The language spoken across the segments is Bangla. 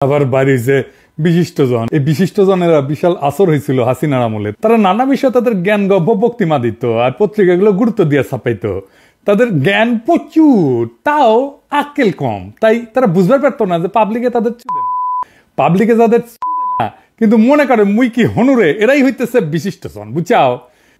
আবার বাড়িছে বিশিষ্টজন। এই বিশিষ্টজনেরা বিশাল আসর হয়েছিল হাসিনার আমলে। তারা নানা বিষয়ে তাদের জ্ঞান গব্য বক্তিমা দিত আর পত্রিকাগুলো গুরুত্ব দিয়ে ছাপাইতো। তাদের জ্ঞান প্রচুর, তাও আক্কেল কম। তাই তারা বুঝতে পারতো না যে পাবলিকে তাদের পাবলিকে যাদের না, কিন্তু মনে করে মুই কি হনুরে, এরাই হইতেছে বিশিষ্টজন, বুঝাও।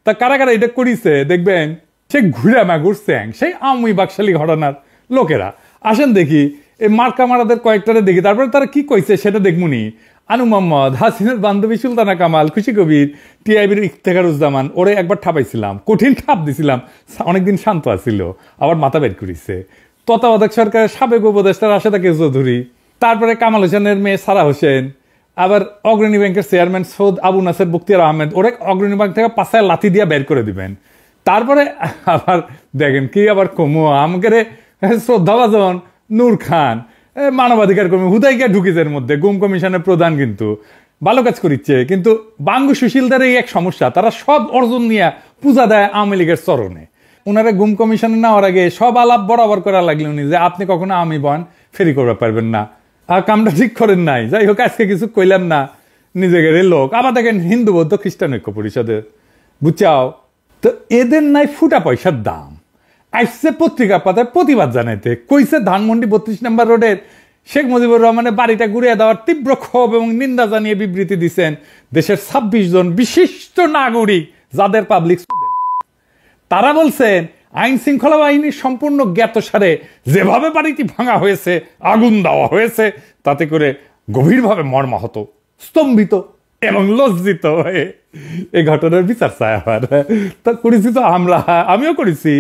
তা কারা কারা এটা করিছে দেখবেন, সে ঘুরে মা ঘুরছে সেই আমি বাকশালী ঘটনার লোকেরা। আসেন দেখি এই মার্কা মারাদের কয়েকটারে দেখি, তারপরে তারা কি কইছে সেটা দেখমুনি। আনু মোহাম্মদ, হাসিনার বান্ধবী সুলতানা কামাল, খুশি কবির, টিআইবির ইফতেখারুজ্জামান, ওরে একবার ঠাপাইছিলাম, কঠিন ঠাপ দিছিলাম, অনেকদিন শান্ত আছিল, আবার মাথা বের করিছে। তত্ত্বাবধায়ক সরকারের সাবেক উপদেষ্টা রাশেদা কে চৌধুরী, তারপরে কামাল হোসেনের মেয়ে সারা হোসেন, আবার অগ্রণী ব্যাংকের চেয়ারম্যান সৌদ আবু নাসের বখতিয়ার আহমেদ, ওরে অগ্রণী ব্যাংক থেকে পাশায় লাথি দিয়ে বের করে দিবেন। তারপরে আবার দেখেন কি আবার কমো আমাকে শ্রদ্ধাভাজন নূর খান, মানবাধিকার কর্মী, হুদাইকা ঢুকিজের মধ্যে গুম কমিশনের প্রধান, কিন্তু ভালো কাজ করিচ্ছে। কিন্তু বাঙ্গু সুশীলদের এই এক সমস্যা, তারা সব অর্জন নিয়ে পূজা দেয় আওয়ামী লীগের চরণে। ওনারা গুম কমিশনে নেওয়ার আগে সব আলাপ বরাবর করা লাগলেন যে আপনি কখনো আমি বন ফেরি করতে পারবেন না, আর কামটা ঠিক করেন নাই। যাই হোক, আজকে কিছু কইলাম না, নিজেদের লোক। আবার দেখেন হিন্দু বৌদ্ধ খ্রিস্টান ঐক্য পরিষদের, বুঝাও তো এদের নাই ফুটা পয়সার দাম। আসছে পত্রিকা পাতায় প্রতিবাদ জানাইতে, কইছে ধানমন্ডি 32 নম্বর রোডের শেখ মুজিবুর রহমানের বাড়িটা ঘুরিয়ে দেওয়ার তীব্র ক্ষোভ এবং নিন্দা জানিয়ে বিবৃতি দিচ্ছেন দেশের 26 জন বিশিষ্ট নাগরিক, যাদের পাবলিক তারা বলছেন আইন শৃঙ্খলা বাহিনীর সম্পূর্ণ জ্ঞাতসারে যেভাবে বাড়িটি ভাঙা হয়েছে, আগুন দেওয়া হয়েছে, তাতে করে গভীরভাবে মর্মাহত, স্তম্ভিত এবং লজ্জিত হয়ে এই ঘটনার বিচার চায়। আবার তা করেছি তো আমরা, আমিও করেছি,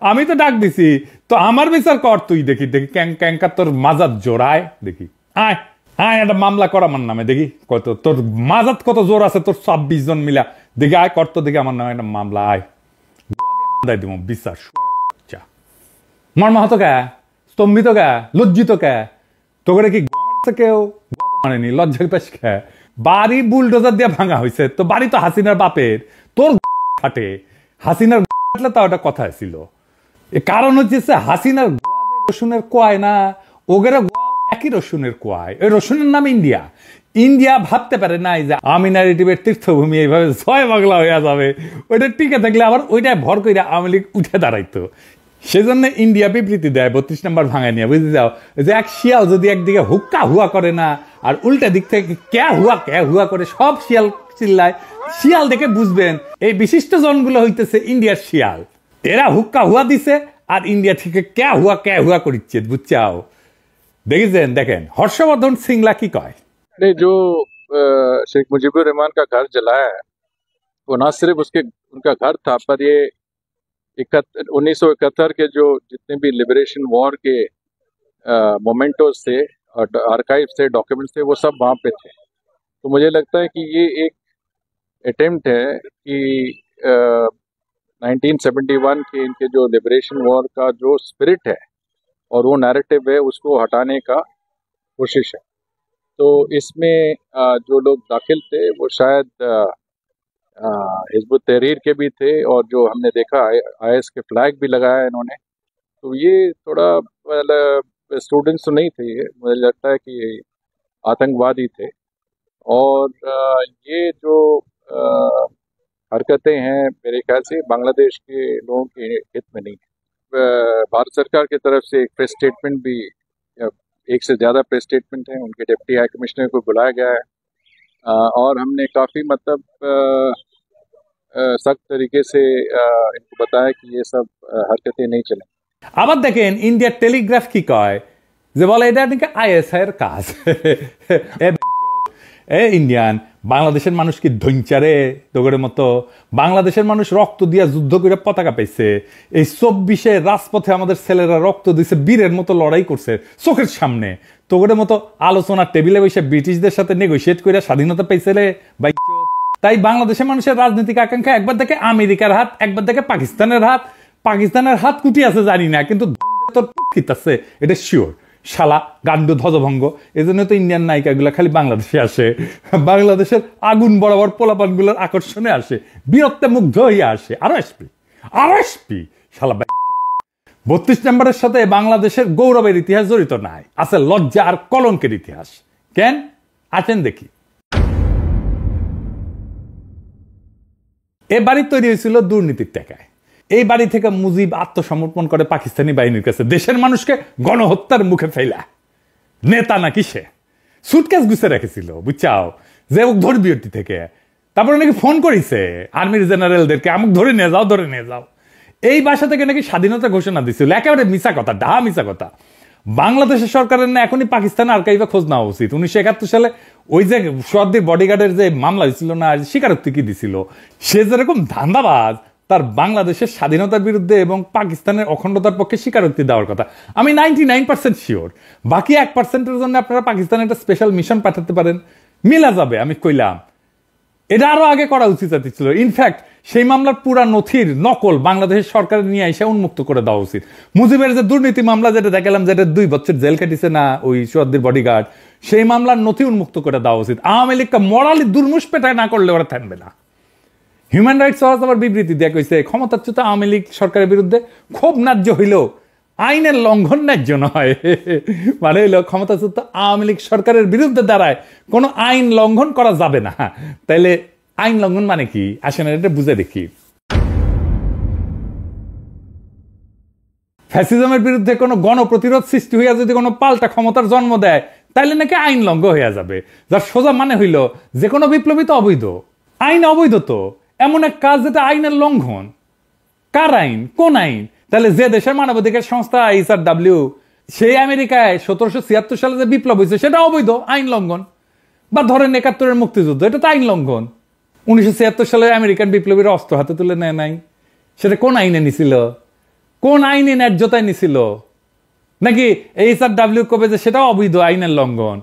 আমি তো ডাক দিছি, তো আমার বিচার কর তুই। দেখি দেখি ক্যাঙ্কা তোর মাজাত জোড়ায়, দেখি আয় আয় একটা মামলা কর আমার নামে, দেখি কত তোর মাজাত কত জোর আছে, তোর 26 জন মিলা, দেখি আয় কর তো, দেখি আমার নামে একটা মামলা, আয় দিব বিচার। মর্মাহত কে, স্তম্ভিত কে, লজ্জিত কে, তোকে কি কেউ মানেনি, লজ্জা পেশ কে? বাড়ি বুলডোজার দিয়ে ভাঙা হয়েছে, তো বাড়ি তো হাসিনার বাপের, তোর হাটে হাসিনার হাটলে তা ওটা কথা ছিল। কারণ হচ্ছে হাসিনার রসুনের কোয়ায় না, ওগেরা একই রসুনের কোয়ায়, ওই রসুনের নাম ইন্ডিয়া। ইন্ডিয়া ভাবতে পারে নাই যে আমি ন্যারেটিভের তীর্থভূমি এইভাবে জয় বাংলা হয়ে যাবে, ওইটা টিকে থাকলে আবার ওইটা ভর করে আওয়ামী লীগ উঠে দাঁড়াইতো। সেজন্য ইন্ডিয়া বিবৃতি দেয় 32 নম্বর ভাঙায় নিয়ে, বুঝতে যাও যে এক শিয়াল যদি একদিকে হুক্কা হুয়া করে না, আর উল্টা দিক থেকে ক্যা হুয়া করে সব শিয়াল চিল্লায়, শিয়াল দেখে বুঝবেন এই বিশিষ্ট জনগুলো হইতেছে ইন্ডিয়ার শিয়াল। এরা হুক্কা হুয়া দিছে আর ইন্ডিয়া থেকে ক্যা হুয়া করিচ্ছে, বুঝছাও। দেখেছেন, দেখেন হর্ষবর্ধন সিংলা কি কয়। जो शेख मुजीबुर रहमान का घर जलाया है, वो ना सिर्फ उनका घर था, पर ये 1971 के जो जितने भी लिबरेशन वॉर के मोमेंटोज थे और आर्काइव थे, डॉक्यूमेंट्स थे, वो सब वहाँ पे थे। तो मुझे लगता है कि ये एक अटेम्प्ट है कि 1971 के इनके जो लिबरेशन वॉर का जो स्पिरिट है और वो नैरेटिव है, उसको हटाने का कोशिश है। तो इसमें जो लोग दाखिल थे वो शायद हिज़्बुत तहरीर के भी थे, और जो हमने देखा IS के फ्लैग भी लगाया इन्होंने। तो ये थोड़ा स्टूडेंट्स तो नहीं थे, ये मुझे लगता है कि आतंकवादी थे। और ये जो हरकतें हैं मेरे ख्याल से बांग्लादेश के लोगों के हित में नहीं है। भारत सरकार की तरफ से एक प्रेस स्टेटमेंट भी, एक से ज़्यादा प्रेस स्टेटमेंट हैं, उनके डिप्टी हाई कमिश्नर को बुलाया गया है, और हमने काफ़ी मतलब सख्त तरीके से इनको बताया कि ये सब हरकतें नहीं चलें। আবার দেখেন ইন্ডিয়ার টেলিগ্রাফ কি কয়, যে বলে এটা নাকি ISI এর কাজ। ইন্ডিয়ান বাংলাদেশের মানুষ কি ধৈঞ্চারে তোগের মতো? বাংলাদেশের মানুষ রক্ত দিয়া যুদ্ধ করে পতাকা পাইছে। এই 24-এ রাজপথে আমাদের ছেলেরা রক্ত দিছে, বীরের মতো লড়াই করছে চোখের সামনে। তোগের মতো আলোচনার টেবিলে বসে ব্রিটিশদের সাথে নেগোশিয়েট করে স্বাধীনতা পাইছে রে ভাই। তাই বাংলাদেশের মানুষের রাজনৈতিক আকাঙ্ক্ষা একবার দেখে আমেরিকার হাত, একবার দেখে পাকিস্তানের হাত। পাকিস্তানের হাত কুটি আছে জানি না, কিন্তু আছে এটা শিওর। শালা গান্ডু ধ্বজভঙ্গ। এই জন্য তো ইন্ডিয়ান নায়িকাগুলো খালি বাংলাদেশে আসে, বাংলাদেশের আগুন বরাবর পোলাপানগুলোর আকর্ষণে আসে, বীরত্বে মুগ্ধ হইয়া আসে। আরো আসবি শালা। 32 নম্বরের সাথে বাংলাদেশের গৌরবের ইতিহাস জড়িত নাই, আছে লজ্জা আর কলঙ্কের ইতিহাস। কেন আসেন দেখি। এ বাড়ি তৈরি হয়েছিল দুর্নীতির টাকায়। এই বাড়ি থেকে মুজিব আত্মসমর্পণ করে পাকিস্তানি বাহিনীর কাছে, দেশের মানুষকে গণহত্যার মুখে ফেলা। নেতা নাকি সে সুটকেস গুছে রেখেছিল বুঝছাও, যে ধর্মীয়টি থেকে। তারপরে নাকি ফোন করেছে আর্মির জেনারেলদেরকে, আমাকে ধরে নিয়ে যাও, ধরে নিয়ে যাও। এই বাসা থেকে নাকি স্বাধীনতা ঘোষণা দিছিল। একেবারে মিছা কথা, ডাহা মিছা কথা। বাংলাদেশের সরকারের না এখনই পাকিস্তান আর্কাইভে খোঁজ নেওয়া উচিত। 1971 সালে ওই যে সোহাদ্দির বডিগার্ডের যে মামলা হয়েছিল না, স্বীকারোক্তি কি দিছিল, সে যেরকম ধান্দাবাজ, তার বাংলাদেশের স্বাধীনতার বিরুদ্ধে এবং পাকিস্তানের অখণ্ডতার পক্ষে স্বীকারোক্তি দেওয়ার কথা। আমি 99% শিওর। বাকি 1%-এর জন্য আপনারা পাকিস্তানে একটা স্পেশাল মিশন পাঠাতে পারেন, মিলা যাবে। আমি কইলাম এটা আরো আগে করা উচিত ছিল। ইনফ্যাক্ট সেই মামলার পুরা নথির নকল বাংলাদেশের সরকারের নিয়ে এসে উন্মুক্ত করে দেওয়া উচিত। মুজিবের যে দুর্নীতি মামলা যেটা দেখালাম, যেটা 2 বছর জেল কাটিছে না ওই সোহাদ্দির বডিগার্ড, সেই মামলার নথি উন্মুক্ত করে দেওয়া উচিত। আওয়ামী লীগকে মরালি দুর্মুষ পেটায় না করলে ওরা থাকবে না। হিউম্যান রাইটস ওয়াচ আবার বিবৃতি দেয়া কইছে, ক্ষমতাচ্যুত আওয়ামী লীগ সরকারের বিরুদ্ধে ক্ষোভ ন্যায্য হইলেও আইনের লঙ্ঘন ন্যায্য নয়। মানে হইল ক্ষমতাচ্যুত আওয়ামী লীগ সরকারের বিরুদ্ধে দাঁড়ায় কোনো আইন লঙ্ঘন করা যাবে না। তাইলে আইন লঙ্ঘন মানে কি? আসেন এটা বুঝে দেখি। ফ্যাসিজমের বিরুদ্ধে কোনো গণপ্রতিরোধ সৃষ্টি হইয়া যদি কোনো পাল্টা ক্ষমতার জন্ম দেয়, তাইলে নাকি আইন লঙ্ঘন হইয়া যাবে। যার সোজা মানে হইল যে কোনো বিপ্লবী তো অবৈধ, আইন অবৈধ। তো এমন এক কাজ যেটা আইনের লঙ্ঘন। কার আইন? কোন আইন? তাহলে যে দেশের মানবাধিকার সংস্থা HRW, সেই আমেরিকায় 1776 সালে যে বিপ্লব হয়েছে সেটা অবৈধ, আইন লঙ্ঘন। বা ধরেন 71-এর মুক্তিযুদ্ধ, এটা তো আইন লঙ্ঘন। 1976 সালে আমেরিকান বিপ্লবীরা অস্ত্র হাতে তুলে নেয় নাই, সেটা কোন আইনে নিছিল? কোন আইনে ন্যায্যতায় নিছিল? নাকি HRW কবে যে সেটাও অবৈধ, আইনের লঙ্ঘন?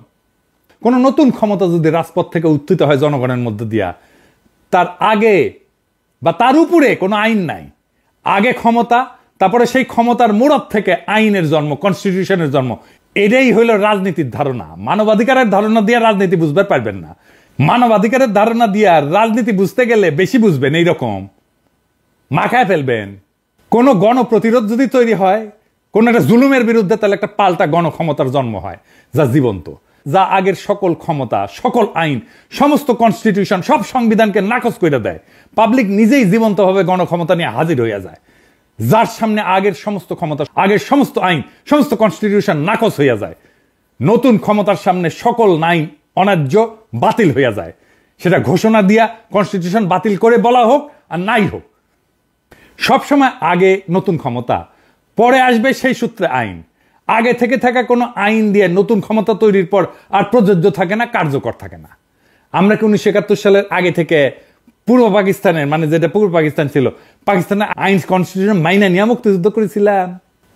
কোন নতুন ক্ষমতা যদি রাজপথ থেকে উত্থিত হয় জনগণের মধ্যে দিয়া, তার আগে বা তার উপরে কোনো আইন নাই। আগে ক্ষমতা, তারপরে সেই ক্ষমতার মোড়ক থেকে আইনের জন্ম, কনস্টিটিউশনের জন্ম। এটাই হইল রাজনীতির ধারণা। মানবাধিকারের ধারণা দিয়ে রাজনীতি বুঝতে পারবেন না। মানবাধিকারের ধারণা দিয়ে রাজনীতি বুঝতে গেলে বেশি বুঝবেন, এইরকম মাখায় ফেলবেন। কোন গণপ্রতিরোধ যদি তৈরি হয় কোন একটা জুলুমের বিরুদ্ধে, তাহলে একটা পাল্টা গণক্ষমতার জন্ম হয় যা জীবন্ত, যা আগের সকল ক্ষমতা, সকল আইন, সমস্ত কনস্টিটিউশন, সব সংবিধানকে নাকচ করে দেয়। পাবলিক নিজেই জীবন্তভাবে গণক্ষমতা নিয়ে হাজির হইয়া যায়, যার সামনে আগের সমস্ত ক্ষমতা, আগের সমস্ত আইন, সমস্ত কনস্টিটিউশন নাকচ হইয়া যায়। নতুন ক্ষমতার সামনে সকল আইন অন্যায্য, বাতিল হইয়া যায়। সেটা ঘোষণা দিয়া কনস্টিটিউশন বাতিল করে বলা হোক আর নাই হোক, সবসময় আগে নতুন ক্ষমতা, পরে আসবে সেই সূত্রে আইন। আগে থেকে থাকা কোনো আইন দিয়ে নতুন ক্ষমতা তৈরির পর আর প্রযোজ্য থাকে না, কার্যকর থাকে না। আমরা কি 1971 সালের আগে থেকে পূর্ব পাকিস্তানের, মানে যেটা পূর্ব পাকিস্তান ছিল, পাকিস্তানের আইন কনস্টিটিউশন মাইনা নিয়ে মুক্তিযুদ্ধ করেছিলাম?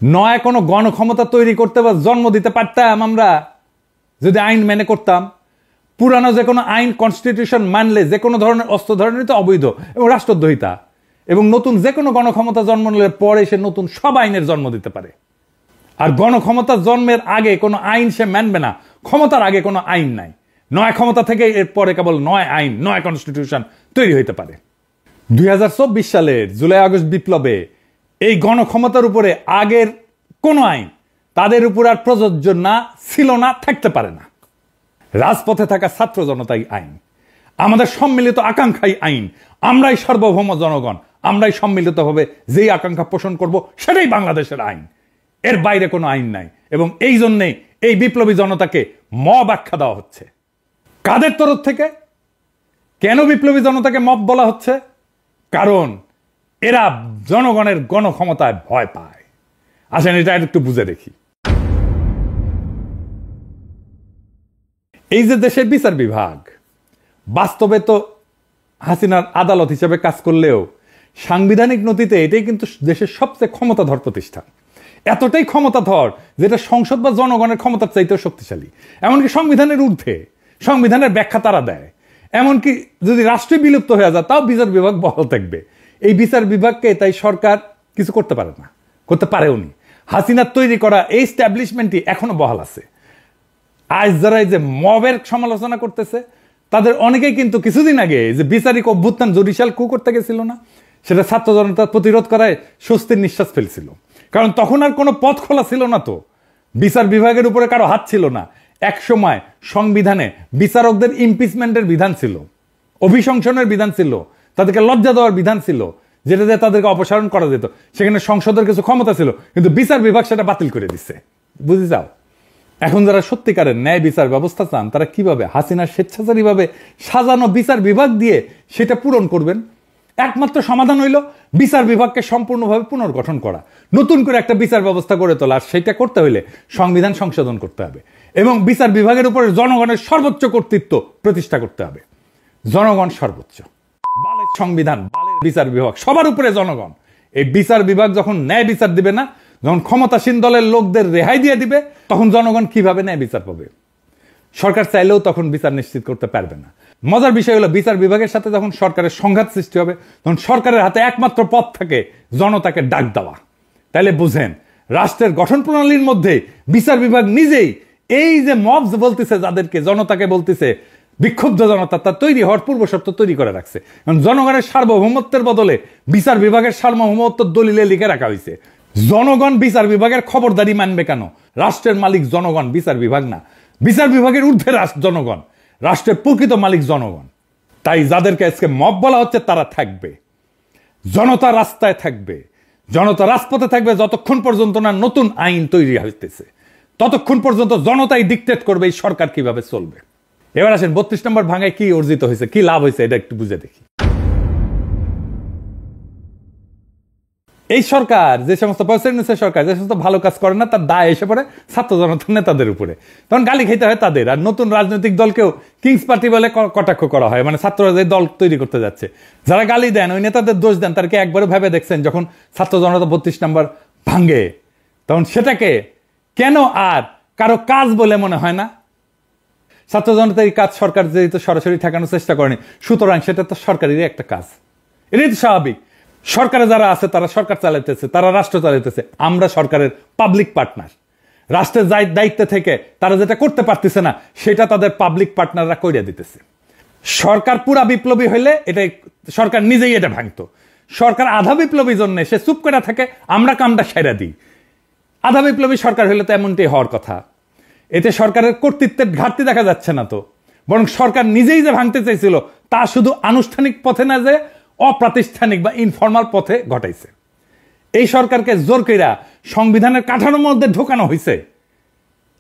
নয় কোনো গণক্ষমতা তৈরি করতে বা জন্ম দিতে পারতাম আমরা যদি আইন মেনে করতাম? পুরানো যে কোনো আইন কনস্টিটিউশন মানলে যে কোনো ধরনের অস্ত্র ধরনের তো অবৈধ এবং রাষ্ট্রদ্রোহিতা, এবং নতুন যে কোনো গণক্ষমতা জন্ম নিলে পরে সে নতুন সব আইনের জন্ম দিতে পারে। আর গণক্ষমতা জন্মের আগে কোনো আইন সে মানবে না। ক্ষমতার আগে কোনো আইন নাই। নয় ক্ষমতা থেকে এরপরে কেবল নয় আইন, নয় কনস্টিটিউশন তৈরি হইতে পারে। 2024 সালের জুলাই আগস্ট বিপ্লবে এই গণক্ষমতার উপরে আগের কোনো আইন তাদের উপর আর প্রযোজ্য না, ছিল না, থাকতে পারে না। রাজপথে থাকা ছাত্র জনতাই আইন, আমাদের সম্মিলিত আকাঙ্ক্ষাই আইন। আমরাই সার্বভৌম জনগণ, আমরাই সম্মিলিতভাবে যেই আকাঙ্ক্ষা পোষণ করব সেটাই বাংলাদেশের আইন। এর বাইরে কোনো আইন নাই। এবং এই জন্যে এই বিপ্লবী জনতাকে মব আখ্যা দেওয়া হচ্ছে। কাদের তরফ থেকে? কেন বিপ্লবী জনতাকে মব বলা হচ্ছে? কারণ এরা জনগণের গণক্ষমতায় ভয় পায়। আসেন এটা একটু বুঝে দেখি। এই যে দেশের বিচার বিভাগ, বাস্তবে তো হাসিনার আদালত হিসেবে কাজ করলেও সাংবিধানিক নথিতে এটাই কিন্তু দেশের সবচেয়ে ক্ষমতাধর প্রতিষ্ঠান। এতটাই ক্ষমতাধর যেটা সংসদ বা জনগণের ক্ষমতার চাইতেও শক্তিশালী। এমনকি সংবিধানের ঊর্ধ্বে, সংবিধানের ব্যাখ্যা তারা দেয়। এমনকি যদি রাষ্ট্রই বিলুপ্ত হয়ে যায় তাও বিচার বিভাগ বহাল থাকবে। এই বিচার বিভাগকে তাই সরকার কিছু করতে পারে না, করতে পারেওনি। হাসিনার তৈরি করা এই স্ট্যাবলিশমেন্টই এখনো বহাল আছে। আজ যারা এই যে মবের সমালোচনা করতেছে তাদের অনেকেই কিন্তু কিছুদিন আগে যে বিচারিক অভ্যুত্থান জুডিশিয়াল কু করতে গেছিল না, সেটা ছাত্র জনতা প্রতিরোধ করায় স্বস্তির নিঃশ্বাস ফেলছিল। কারণ তখন আর কোনো পথ খোলা ছিল না, তো বিচার বিভাগের উপরে কারো হাত ছিল না। এক সময় সংবিধানে বিচারকদের ইমপিচমেন্টের বিধান ছিল, অভিশংসনের বিধান ছিল, তাদেরকে লজ্জা দেওয়ার বিধান ছিল, যেটা দিয়ে তাদেরকে অপসারণ করা যেত। সেখানে সংসদের কিছু ক্ষমতা ছিল, কিন্তু বিচার বিভাগ সেটা বাতিল করে দিচ্ছে। বুঝে যাও, এখন যারা সত্যিকারের ন্যায় বিচার ব্যবস্থা চান তারা কিভাবে হাসিনার স্বেচ্ছাচারীভাবে সাজানো বিচার বিভাগ দিয়ে সেটা পূরণ করবেন? একমাত্র সমাধান হইল বিচার বিভাগকে সম্পূর্ণভাবে পুনর্গঠন করা, নতুন করে একটা বিচার ব্যবস্থা গড়ে তোলা। আর সেটা করতে হইলে সংবিধান সংশোধন করতে হবে এবং বিচার বিভাগের উপরে জনগণের সর্বোচ্চ কর্তৃত্ব প্রতিষ্ঠা করতে হবে। জনগণ সর্বোচ্চ, বালের সংবিধান, বালের বিচার বিভাগ, সবার উপরে জনগণ। এই বিচার বিভাগ যখন ন্যায় বিচার দিবে না, যখন ক্ষমতাসীন দলের লোকদের রেহাই দিয়ে দিবে, তখন জনগণ কিভাবে ন্যায় বিচার পাবে? সরকার চাইলেও তখন বিচার নিশ্চিত করতে পারবে না। মজার বিষয় হলো বিচার বিভাগের সাথে যখন সরকারের সংঘাত সৃষ্টি হবে, তখন সরকারের হাতে একমাত্র পথ থাকে জনতাকে ডাক দেওয়া। তাইলে বুঝেন, রাষ্ট্রের গঠন প্রণালীর মধ্যে বিচার বিভাগ নিজেই এই যে মবস বলতেছে, যাদেরকে জনতাকে বলতেছে বিক্ষুব্ধ জনতা, তার তৈরি হওয়ার পূর্ব শর্ত তৈরি করে রাখছে। জনগণের সার্বভৌমত্বের বদলে বিচার বিভাগের সার্বভৌমত্ব দলিলে লিখে রাখা হয়েছে। জনগণ বিচার বিভাগের খবরদারি মানবে কেন? রাষ্ট্রের মালিক জনগণ, বিচার বিভাগ না। বিচার বিভাগের ঊর্ধ্বে জনগণ, রাষ্ট্রের প্রকৃত মালিক জনগণ। তাই যাদেরকে আজকে মব বলা হচ্ছে তারা থাকবে, জনতা রাস্তায় থাকবে, জনতা রাজপথে থাকবে যতক্ষণ পর্যন্ত না নতুন আইন তৈরি হইতেছে, ততক্ষণ পর্যন্ত জনতাই ডিক্টেট করবে এই সরকার কিভাবে চলবে। এবার আসেন 32 নম্বর ভাঙায় কি অর্জিত হয়েছে, কি লাভ হয়েছে, এটা একটু বুঝে দেখি। এই সরকার, যে সমস্ত সরকার যে সমস্ত ভালো কাজ করে না, তার দায় এসে পড়ে ছাত্র জনতার নেতাদের উপরে। তখন গালি খেতে হয় তাদের। আর নতুন রাজনৈতিক দলকেও কিংস পার্টি বলে কটাক্ষ করা হয়, মানে ছাত্ররা যে দল তৈরি করতে যাচ্ছে, যারা গালি দেন ওই নেতাদের দোষ দেন। তার কি একবারও ভেবে দেখছেন যখন ছাত্র জনতা 32 নম্বর ভাঙে, তখন সেটাকে কেন আর কারো কাজ বলে মনে হয় না? ছাত্র জনতার এই কাজ সরকার যেহেতু সরাসরি ঠেকানোর চেষ্টা করেনি, সুতরাং সেটা তো সরকারেরই একটা কাজ। এটাই তো স্বাভাবিক। সরকারে যারা আছে তারা সরকার চালাইতেছে, তারা রাষ্ট্র চালাইতেছে, আমরা সরকারের পাবলিক পার্টনার। রাষ্ট্রের দায়িত্বে থেকে তারা যেটা করতে পারতেছে না, সেটা তাদের পাবলিক পার্টনাররা কইরা দিতেছে। সরকার পুরা বিপ্লবী হইলে এটা সরকার নিজেই এটা ভাঙতো। সরকার আধা বিপ্লবী জন্য সে চুপ করে থাকে, আমরা কামটা সেরা দিই। আধা বিপ্লবী সরকার হইলে তো এমনটাই হওয়ার কথা। এতে সরকারের কর্তৃত্বের ঘাটতি দেখা যাচ্ছে না তো, বরং সরকার নিজেই যে ভাঙতে চাইছিল তা শুধু আনুষ্ঠানিক পথে না, যে অপ্রাতিষ্ঠানিক বা ইনফর্মাল পথে ঘটাইছে। এই সরকারকে জোর কইরা সংবিধানের কাঠামোর মধ্যে ঢোকানো হয়েছে,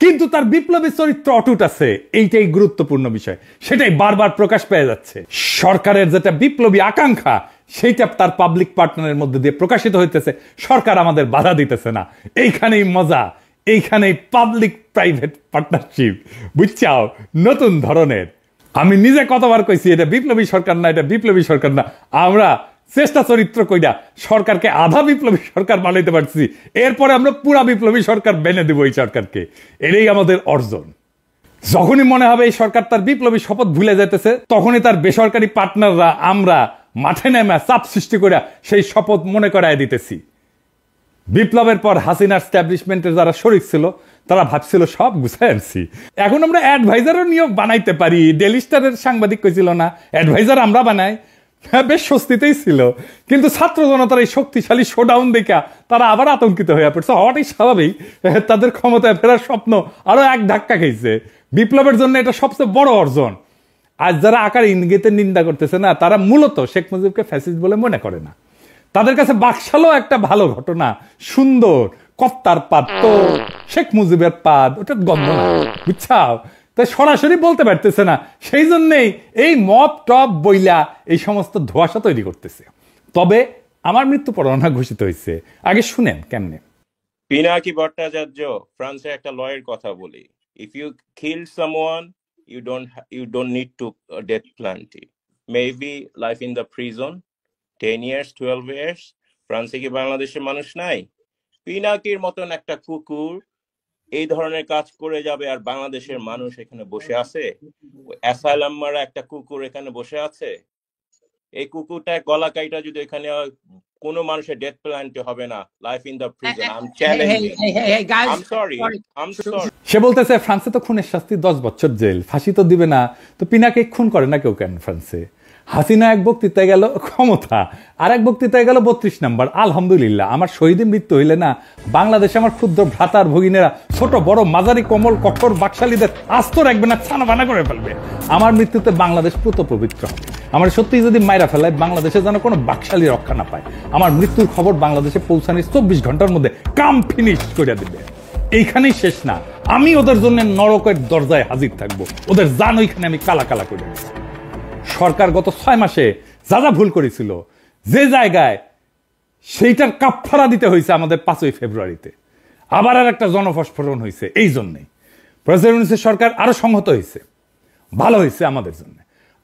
কিন্তু তার বিপ্লবী চরিত্র অটুট আছে। এইটাই গুরুত্বপূর্ণ বিষয়, সেটাই বারবার প্রকাশ পেয়ে যাচ্ছে। সরকারের যেটা বিপ্লবী আকাঙ্ক্ষা, সেইটা তার পাবলিক পার্টনারের মধ্যে দিয়ে প্রকাশিত হইতেছে। সরকার আমাদের বাধা দিতেছে না। এইখানেই মজা, এইখানেই পাবলিক প্রাইভেট পার্টনারশিপ, বুঝছাও, নতুন ধরনের। আমি নিজে কতবার কইছি এটা বিপ্লবী সরকার না, এটা বিপ্লবী সরকার না। আমরা চেষ্টা চরিত্র কইরা সরকারকে আধা বিপ্লবী সরকার বানাইতে পারছি, এরপরে আমরা পুরা বিপ্লবী সরকার বেনে দেব এই সরকারকে। এটাই আমাদের অর্জন। যখনই মনে হবে এই সরকার তার বিপ্লবী শপথ ভুলে যেতেছে, তখনই তার বেসরকারি পার্টনাররা আমরা মাঠে নেমে চাপ সৃষ্টি করে সেই শপথ মনে করায় দিতেছি। বিপ্লবের পর হাসিনার স্ট্যাবলিশমেন্টের যারা শরিক ছিল তারা ভাবছিল সব গুছাই আনছি, এখন আমরা অ্যাডভাইজারও নিয়োগ বানাইতে পারি। ডেইলি স্টারের সাংবাদিক কইছিল না, অ্যাডভাইজার আমরা বানাই। বেশ স্বস্তিতেই ছিল, কিন্তু ছাত্র জনতার এই শক্তিশালী শোডাউন দেখা তারা আবার আতঙ্কিত হয়ে পড়ছে। হওয়াটাই স্বাভাবিক, তাদের ক্ষমতায় ফেরার স্বপ্ন আরো এক ধাক্কা খেয়েছে। বিপ্লবের জন্য এটা সবচেয়ে বড় অর্জন। আজ যারা আকার ইঙ্গিতের নিন্দা করতেছে না, তারা মূলত শেখ মুজিবকে ফ্যাসিস্ট বলে মনে করে না। তাদের কাছে বাকশালও একটা ভালো ঘটনা, সুন্দর কপ্তার পাদ, তো শেখ মুজিবের পাদ ওটা গন্ধ না, বুঝছাও। তাই সরাসরি বলতে পারতেছে না, সেই জন্যেই এই মব টপ বইলা এই সমস্ত ধোঁয়াশা তৈরি করতেছে। তবে আমার মৃত্যু পরোয়ানা ঘোষিত হয়েছে, আগে শুনেন কেমনে। পিনাকি ভট্টাচার্য ফ্রান্সের একটা লয়ের কথা বলি, if you kill someone you don't need to death penalty, maybe life in the prison 10 years 12 years। ফ্রান্সে কি বাংলাদেশের মানুষ নাই? পিনাকির মতন একটা কুকুর এই ধরনের কাজ করে যাবে আর বাংলাদেশের মানুষ এখানে বসে আছে? অ্যাসাইলাম মারা একটা কুকুর এখানে বসে আছে। এই কুকুরটা গলা কাইটা যদি এখানে কোনো মানুষের ডেথ পেনাল্টি হবে না, life in the prison. I am challenging. I am sorry. সে বলতেছে ফ্রান্সে তো খুনের শাস্তি 10 বছর জেল, ফাঁসি তো দিবে না, তো পিনাকে খুন করে না কেউ কেন ফ্রান্সে? হাসিনা এক বক্তৃতায় গেল ক্ষমতা, আর এক বক্তৃতায় গেল 32 নম্বর। আলহামদুলিল্লাহ, আমার শহীদে মৃত্যু হইলে না বাংলাদেশে আমার ক্ষুদ্র ভ্রাতার ভগিনেরা ছোট বড় মাঝারি কোমল কঠোর বাকশালীদের আস্ত রাখবে না, ছানা বানা করে ফেলবে। আমার মৃত্যুতে বাংলাদেশ পুত পবিত্র হবে। আমার সত্যি যদি মাইরা ফেলায় বাংলাদেশে যেন কোনো বাকশালী রক্ষা না পায়। আমার মৃত্যুর খবর বাংলাদেশে পৌঁছানোর 24 ঘন্টার মধ্যে কাম ফিনিশ করে দিবে। এইখানেই শেষ না, আমি ওদের জন্য নরকের দরজায় হাজির থাকবো। ওদের জান ওইখানে আমি কালা কালা করে দেব। সরকার গত 6 মাসে যা যা ভুল করেছিল, যে জায়গায় সেইটার কাফফারা দিতে হয়েছে আমাদের 5ই ফেব্রুয়ারিতে। আবার আর একটা জনফস্ফোরণ হয়েছে। এই জন্যই প্রেসিডেন্ট সরকার আরো সংহত হয়েছে, ভালো হয়েছে আমাদের জন্য।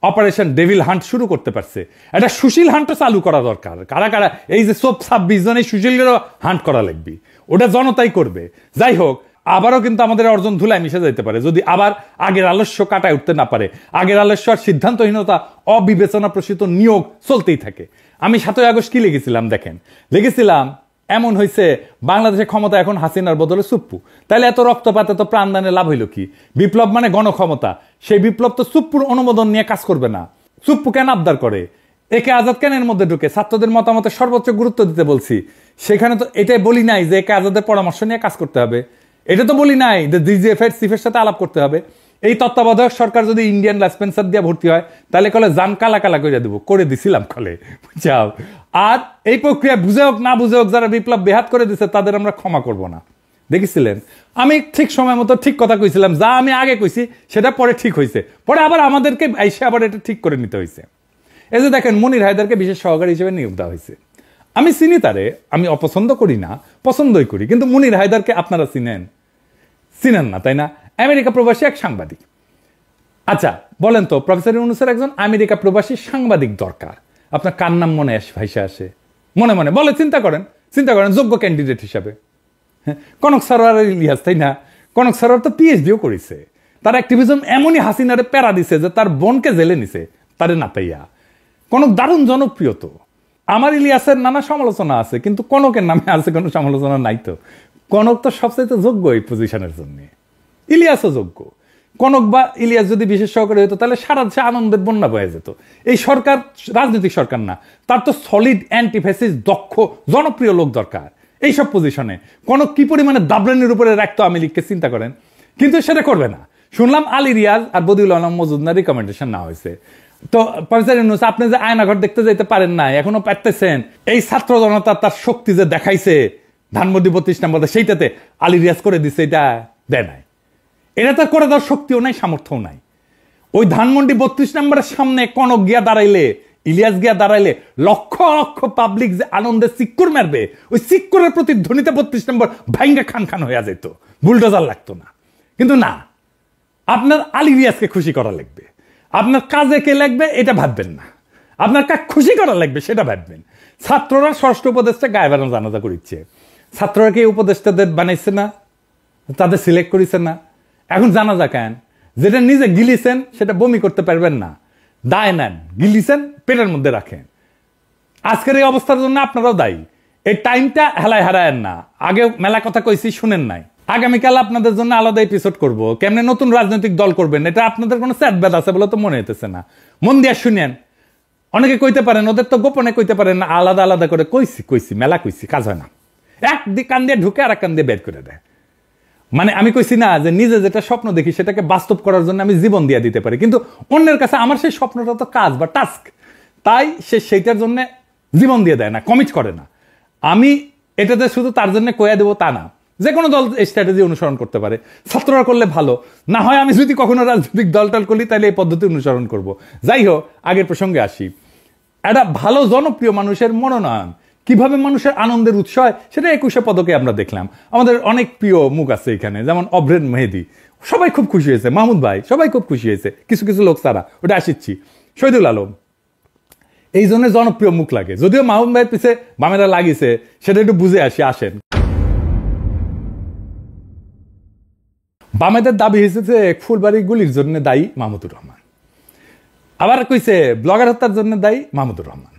অপারেশন ডেভিল হান্ট শুরু করতে পারছে। একটা সুশীল হান্টও চালু করা দরকার। কারা কারা এই যে 26 জন এই সুশীলেরও হান্ট করা লাগবে, ওটা জনতাই করবে। যাই হোক, আবারও কিন্তু আমাদের অর্জন ধুলায় মিশে যেতে পারে যদি আবার আগের আলস্য কাটায় উঠতে না পারে। আগের আলস্য আর সিদ্ধান্তহীনতা, অবিবেচনা প্রসূত নিয়োগ চলতেই থাকে। আমি 7ই আগস্ট কি লিখেছিলাম দেখেন, লিখেছিলাম এমন হয়েছে বাংলাদেশের ক্ষমতা এখন হাসিনার বদলে সুপ্পু। তাহলে এত রক্তপাত এত প্রাণদানে লাভ হইল কি? বিপ্লব মানে গণক্ষমতা, সেই বিপ্লব তো সুপ্পুর অনুমোদন নিয়ে কাজ করবে না। সুপ্পু কেন আবদার করে? একে আজাদ কেন এর মধ্যে ঢুকে? ছাত্রদের মতামতে সর্বোচ্চ গুরুত্ব দিতে বলছি। সেখানে তো এটাই বলি নাই যে একে আজাদের পরামর্শ নিয়ে কাজ করতে হবে। এটা তো বলি নাই যে ডিজিএফ এর চিফের সাথে আলাপ করতে হবে। এই তত্ত্বাবধায়ক সরকার যদি ইন্ডিয়ান লাইসপেন্সার দিয়ে ভর্তি হয় তাহলে কলে জান কালা কালা করে দেবো, করে দিছিলাম কলে, বুঝাও। আর এই প্রক্রিয়া বুঝে হোক না বুঝে হোক যারা বিপ্লব বেহাত করে দিচ্ছে তাদের আমরা ক্ষমা করব না। দেখেছিলেন আমি ঠিক সময় মতো ঠিক কথা কইছিলাম, যা আমি আগে কইছি সেটা পরে ঠিক হয়েছে, পরে আবার আমাদেরকে এসে আবার এটা ঠিক করে নিতে হয়েছে। এই যে দেখেন মনির হায়দারকে বিশেষ সহকারী হিসেবে নিয়োগ দেওয়া হয়েছে। আমি চিনি তারে, আমি অপছন্দ করি না, পছন্দই করি। কিন্তু মনির হায়দারকে আপনারা চিনেন না, তাই না? আমেরিকা প্রবাসী এক সাংবাদিক। আচ্ছা বলেন তো, প্রফেসর ইউনূসের একজন আমেরিকা প্রবাসী সাংবাদিক দরকার। আপনার কার নাম মনে ভাইসে আসে? মনে মনে বলে চিন্তা করেন যোগ্য ক্যান্ডিডেট হিসাবে। হ্যাঁ, কনক সরোয়ার ইলিয়াস, তাই না? কনক সরোয়ার তো পিএইচডিও করেছে। তার অ্যাক্টিভিজম এমনই হাসিনারে প্যারা দিছে যে তার বোনকে জেলে নিছে তারে না পাইয়া। কনক দারুণ জনপ্রিয় তো। আমার ইলিয়াসের নানা সমালোচনা আছে, কিন্তু কনকের নামে আছে কোনো সমালোচনা নাই তো। কনক তো সবচাইতে যোগ্য এই পজিশনের জন্য, ইলিয়াসও যোগ্য। কনক বা ইলিয়াস যদি বিশেষ সহকারী হতো তাহলে সারা দেশে আনন্দের বন্যা বয়ে যেত। এই সরকার রাজনৈতিক সরকার না, তার তো সলিড অ্যান্টিফেসিস দক্ষ জনপ্রিয় লোক দরকার এইসব পজিশনে। কনক কি পরিমাণে দাবরানির উপরে রাখতো আওয়ামী লীগকে চিন্তা করেন, কিন্তু সেটা করবে না। শুনলাম আলী রিয়াজ আর বদিউল আলম মজুমদার রিকমেন্ডেশন না হয়েছে। তো প্রফেসর ইউনূস, আপনি যে আয়নাঘর দেখতে যেতে পারেন না, এখনো পারতেছেন? এই ছাত্র জনতা তার শক্তি যে দেখাইছে ধানমন্ডি 32 নম্বর, সেইটাতে আলী রিয়াজ করে দিচ্ছে, এটা দেয় নাই। এটা তার করে দেওয়ার শক্তিও নাই, সামর্থ্যও নাই। ওই ধানমন্ডি 32 নম্বরের সামনে কনক গিয়া দাঁড়াইলে, ইলিয়াস গিয়া দাঁড়াইলে লক্ষ লক্ষ পাবলিক যে আনন্দে চিক্কুর মারবে, ওই চিক্কুরের প্রতিধ্বনিতে 32 নম্বর ভাইঙ্গা খান খান হয়ে যেত, বুলডোজার লাগতো না। কিন্তু না, আপনার আলী রিয়াজকে খুশি করা লাগবে। আপনার কাজে কে লাগবে এটা ভাববেন না, আপনার কাজ খুশি করা লাগবে সেটা ভাববেন। ছাত্ররা ষষ্ঠ উপদেষ্টা গায়ে বানানো জানাজা করিচ্ছে। ছাত্ররা কি উপদেষ্টাদের বানাইছে না? তাদের সিলেক্ট করেছে না? এখন জানাজা কেন? যেটা নিজে গিলিছেন সেটা বমি করতে পারবেন না, দায় নেন, গিলিছেন পেটের মধ্যে রাখেন। আজকের এই অবস্থার জন্য আপনারাও দায়ী। এই টাইমটা হেলায় হারায়েন না। আগে মেলা কথা কইছি, শুনেন নাই। আগামীকাল আপনাদের জন্য আলাদা এপিসোড করব, কেমনে নতুন রাজনৈতিক দল করবেন। এটা আপনাদের কোনো স্যাটব্যাড আছে বলে তো মনে হইতেছে না। মন দিয়া শুনেন। অনেকে কইতে পারেন, ওদের তো গোপনে কইতে পারেন না, আলাদা আলাদা করে কইছি মেলা কইছি, কাজ হয় না। এক কান দিয়ে ঢুকে আর এক কান দিয়ে বের করে দেয়। মানে আমি কইছি না যে নিজে যেটা স্বপ্ন দেখি সেটাকে বাস্তব করার জন্য আমি জীবন দিয়ে দিতে পারি, কিন্তু অন্যের কাছে আমার সেই স্বপ্নটা তো কাজ বা টাস্ক, তাই সে সেইটার জন্য জীবন দিয়ে দেয় না, কমিট করে না। আমি এটাতে শুধু তার জন্য কয়া দেবো তা না। যে কোনো দল এই স্ট্র্যাটেজি অনুসরণ করতে পারে, ছাত্ররা করলে ভালো। না হয় আমি যদি কখনো রাজনৈতিক দলটাল করি তাহলে এই পদ্ধতি অনুসরণ করব। যাই হোক, আগের প্রসঙ্গে আসি। একটা ভালো জনপ্রিয় মানুষের মনোনয়ন কিভাবে মানুষের আনন্দের উৎস হয় সেটা 21শে পদকে আমরা দেখলাম। আমাদের অনেক প্রিয় মুখ আছে এখানে, যেমন অভ্রেন মেহেদি, সবাই খুব খুশি হয়েছে। মাহমুদ ভাই, সবাই খুব খুশি হয়েছে, কিছু কিছু লোক তারা, ওটা আসিচ্ছি। শহীদুল আলম, এই জন্য জনপ্রিয় মুখ লাগে। যদিও মাহমুদ ভাইয়ের পিছে বামেরা লাগিয়েছে, সেটা একটু বুঝে আসেন। বামেদের দাবি হয়েছে যে ফুলবাড়ি গুলির জন্য দায়ী মাহমুদুর রহমান, আবার কইছে ব্লগার হত্যার জন্য দায়ী মাহমুদুর রহমান।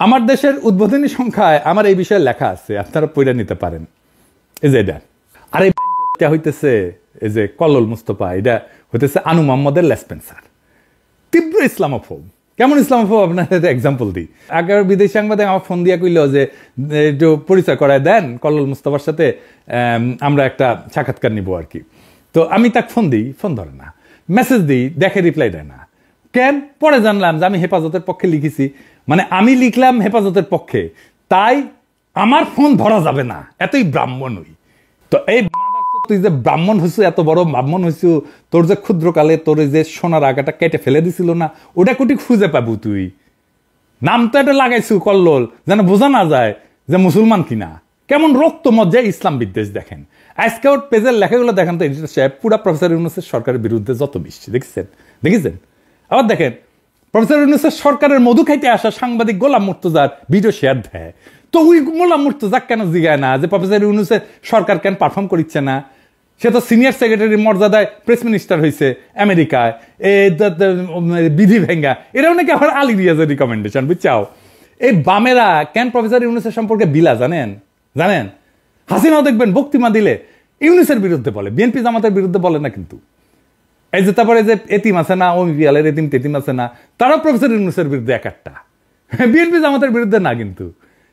আমার দেশের উদ্বোধনী সংখ্যায় আমার এই বিষয়ে লেখা আছে, আপনারা পড়ে নিতে পারেন। এই যে এটা, আর এটা হইতেছে এই যে কল্লোল মুস্তফা, এটা হইতেছে আনু মোহাম্মদের লেসপেন্সার, তীব্র ইসলামোফোব, কেমন ইসলামোফোব আপনার এক্সাম্পল দিই। আগের বিদেশি সাংবাদিক আমার ফোন দিয়া কইল যে একটু পরিচয় করায় দেন কল্লোল মুস্তাফার সাথে, আমরা একটা সাক্ষাৎকার নিব আর কি। তো আমি তাকে ফোন দিই, ফোন ধরে না, মেসেজ দিই, দেখে রিপ্লাই দেয় না। কেন? পরে জানলাম যে আমি হেফাজতের পক্ষে লিখেছি, মানে আমি লিখলাম হেফাজতের পক্ষে, তাই আমার ফোন ধরা যাবে না, এতই ব্রাহ্মণ হই। তো এই তুই যে ব্রাহ্মণ হইছু, এত বড় ব্রাহ্মণ হইছু, তোর যে ক্ষুদ্রকালে তোর যে সোনার আগাটা কেটে ফেলে দিছিল না, ওটা কুটি খুঁজে পাবো তুই? নাম তো এটা লাগাইছু কল্লোল, যেন বোঝা না যায় যে মুসলমান কিনা। কেমন রক্ত মজ্জায় ইসলাম বিদ্বেষ দেখেন। আজকে ওর পেজের লেখাগুলো দেখেন তো, এডিটর সাহেব পুরা প্রফেসর ইউনূসের সরকারের বিরুদ্ধে যত বৃষ্টি দেখেছেন। আবার দেখেন প্রফেসর ইউনূসের সরকারের মধু খাইতে আসা সাংবাদিক গোলাম মুর্তজার ভিডিও শেয়ার দেয়, তো ওই গোলাম মুর্তজা কেন জিগায় না যে প্রফেসর ইউনূসের সরকার কেন পারফর্ম করিচ্ছে না? সে তো সিনিয়র সেক্রেটারি মর্যাদায় প্রেস মিনিস্টার হয়েছে আমেরিকায়, বিধি ভেঙ্গা, এরাও নাকি আবার আলী রিয়াজের রিকমেন্ডেশন, বুঝছাও? এই বামেরা কেন প্রফেসর ইউনূসের সম্পর্কে বিলা জানেন? হাসিনাও দেখবেন বক্তৃতা দিলে ইউনূসের বিরুদ্ধে বলে, বিএনপি জামাতের বিরুদ্ধে বলে না। কিন্তু এই যে তারপরে যে এতিম আছে না, ওমিপিয়ালের এতিম টেতিম আছে না, তারাও প্রফেসর ইউনূসের বিরুদ্ধে এক একটা, বিএনপি জামাতের বিরুদ্ধে না, কিন্তু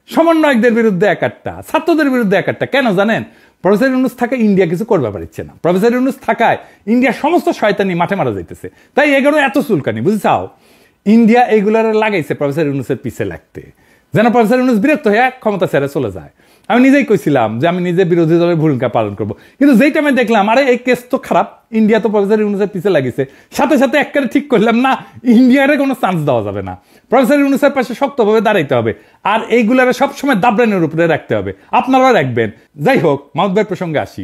সমন্বয়কদের বিরুদ্ধে এক একটা, ছাত্রদের বিরুদ্ধে এক একটা। কেন জানেন? প্রফেসর ইউনূস থাকায় ইন্ডিয়া কিছু করতে পারছে না, প্রফেসর ইউনূস থাকায় ইন্ডিয়ার সমস্ত শয়তানি মাঠে মারা যাইতেছে, তাই এগুলো এত চুলকানি, বুঝছাও? ইন্ডিয়া এইগুলার লাগাইছে প্রফেসর ইউনূসের পিছে লাগতে, যেন প্রফেসর ইউনূস বিরক্ত হয়ে ক্ষমতা ছেড়ে চলে যায়। আমি নিজেই কইছিলাম যে আমি নিজে বিরোধী দলের ভূমিকা পালন করবো, কিন্তু যেই টাইমে দেখলাম আরে এই কেস তো খারাপ, ইন্ডিয়া তো প্রফেসর ইউনূসের পিছে লাগিছে, সাথে সাথে একবারে ঠিক করলাম না, ইন্ডিয়ারে কোনো চান্স দেওয়া যাবে না, প্রফেসর ইউনূসের পাশে শক্তভাবে দাঁড়াইতে হবে, আর এইগুলারে সবসময় দাবরানের উপরে রাখতে হবে। আপনারাও রাখবেন। যাই হোক, মাহমুদ ভাইয়ের প্রসঙ্গে আসি।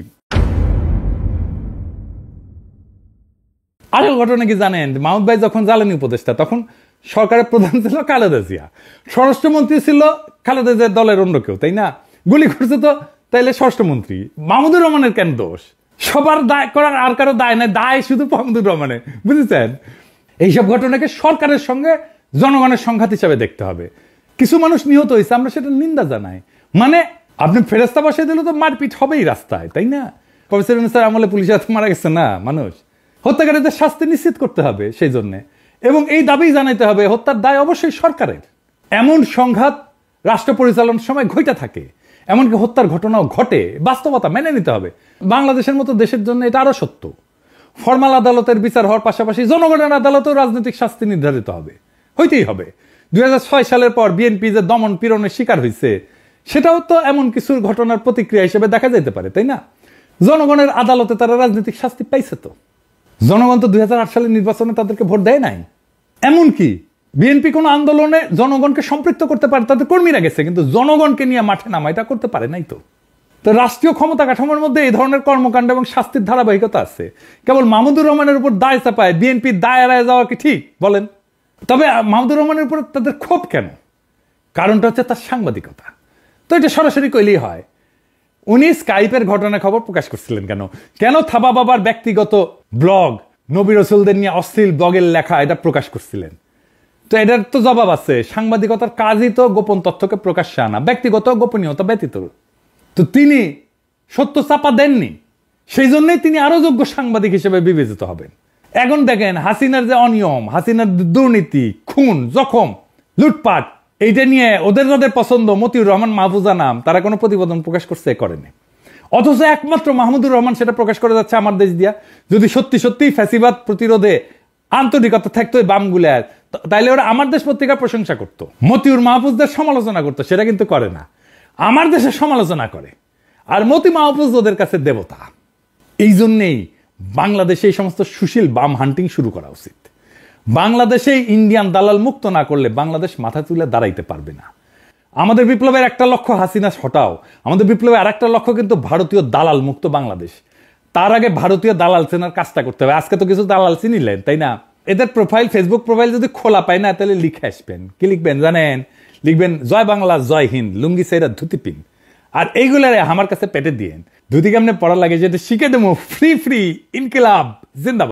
আরেক ঘটনা কি জানেন? মাহমুদ ভাই যখন জ্বালানি উপদেষ্টা, তখন সরকারের প্রধান ছিল খালেদা জিয়া, স্বরাষ্ট্রমন্ত্রী ছিল খালেদা জিয়ার দলের অন্য কেউ, তাই না? গুলি করছে তো তাইলে স্বরাষ্ট্রমন্ত্রী। মাহমুদুর রহমানের কেন দোষ? সবার দায় করার আর কারো দায় নাই, দায় শুধু মাহমুদুর রহমানের, বুঝেছেন? এইসব ঘটনাকে সরকারের সঙ্গে জনগণের সংঘাত হিসাবে দেখতে হবে। কিছু মানুষ নিহত হয়েছে, আমরা সেটা নিন্দা জানাই, মানে আপনি ফেরেস্তা বসে দিলে তো মারপিট হবেই রাস্তায়, তাই না? প্রফেসর ইউনূসের আমলে পুলিশের হাতে মারা গেছে না মানুষ, হত্যাকারীদের শাস্তি নিশ্চিত করতে হবে সেই জন্যে, এবং এই দাবি জানাইতে হবে হত্যার দায় অবশ্যই সরকারের। এমন সংঘাত রাষ্ট্র পরিচালনার সময় ঘটে থাকে, এমনকি হত্যার ঘটনাও ঘটে, বাস্তবতা মেনে নিতে হবে। বাংলাদেশের মতো দেশের জন্য এটা আরো সত্য। ফরমাল আদালতের বিচার হওয়ার পাশাপাশি জনগণের আদালতেও রাজনৈতিক শাস্তি নির্ধারিত হবে, হইতেই হবে। 2006 সালের পর বিএনপি যে দমন পীড়নের শিকার হয়েছে, সেটাও তো এমন কিছু ঘটনার প্রতিক্রিয়া হিসেবে দেখা যেতে পারে, তাই না? জনগণের আদালতে তারা রাজনৈতিক শাস্তি পাইছে। তো জনগণ তো 2008 সালের নির্বাচনে তাদেরকে ভোট দেয় নাই। এমনকি বিএনপি কোন আন্দোলনে জনগণকে সম্পৃক্ত করতে পারে, তাদের কর্মীরা গেছে, কিন্তু জনগণকে নিয়ে মাঠে নামা এটা করতে পারে নাই। তো রাষ্ট্রীয় ক্ষমতা কাঠামোর মধ্যে এই ধরনের কর্মকাণ্ড এবং শাস্তির ধারাবাহিকতা আছে। কেবল মাহমুদুর রহমানের উপর দায় চাপায় বিএনপির দায় এড়ায় যাওয়া কি ঠিক বলেন? তবে মাহমুদুর রহমানের উপর তাদের ক্ষোভ কেন? কারণটা হচ্ছে তার সাংবাদিকতা। তো এটা সরাসরি কইলেই হয়। উনি স্কাইপের ঘটনা খবর প্রকাশ করছিলেন কেন? কেন থাবা বাবার ব্যক্তিগত ব্লগ, নবী রাসূলদের নিয়ে অশ্লীল ব্লগের লেখা এটা প্রকাশ করছিলেন? তো এটার তো জবাব আছে। সাংবাদিকতার কাজই তো গোপন তথ্যকে প্রকাশ্যে আনা, ব্যক্তিগত গোপনীয়তা ব্যতীত। তো তিনি সত্য চাপা দেননি, সেই জন্যই তিনি আরো যোগ্য সাংবাদিক হিসেবে বিবেচিত হবেন। এখন দেখেন হাসিনার যে অনিয়ম, হাসিনার দুর্নীতি, খুন, জখম, লুটপাট, এইটা নিয়ে ওদের যাদের পছন্দ, মতিউর রহমান, মাহফুজা নাম, তারা কোনো প্রতিবেদন প্রকাশ করছে? করেনি। অথচ একমাত্র মাহমুদুর রহমান সেটা প্রকাশ করে যাচ্ছে আমার দেশ দিয়া। যদি সত্যি সত্যি ফ্যাসিবাদ প্রতিরোধে আন্তরিকতা থাকতো এই বামগুলার, তাইলে ওরা আমার দেশ পত্রিকার প্রশংসা করতো, মতিউর মাহফুজদের সমালোচনা করতো। সেটা কিন্তু করে না, আমার দেশের সমালোচনা করে। আর মতি মাহফুজ ওদের কাছে দেবতা। এই জন্যেই বাংলাদেশে এই সমস্ত সুশীল বাম হান্টিং শুরু করা উচিত। বাংলাদেশে ইন্ডিয়ান দালাল মুক্ত না করলে বাংলাদেশ মাথা তুলে দাঁড়াইতে পারবে না। আমাদের বিপ্লবের একটা লক্ষ্য হাসিনা হটাও, আমাদের বিপ্লবের আর একটা লক্ষ্য কিন্তু ভারতীয় দালাল মুক্ত বাংলাদেশ। তার আগে ভারতীয় দালাল চেনার কাজটা করতে হবে। আজকে তো কিছু দালাল চিনিলেন, তাই না? এদের প্রোফাইল, ফেসবুক প্রোফাইল যদি খোলা পায় না, তাহলে লিখে আসবেন। কি লিখবেন জানেন? লিখবেন জয় বাংলা, জয় হিন্দ, লুঙ্গি সেরা ধুতি পিন। আর এইগুলারে আমার কাছে পেটে দিয়েন। ধুতি কেমনে পড়া লাগে যেটা শিখে দেবো। ফ্রি ফ্রি ইনকিলাব জিন্দাবাদ।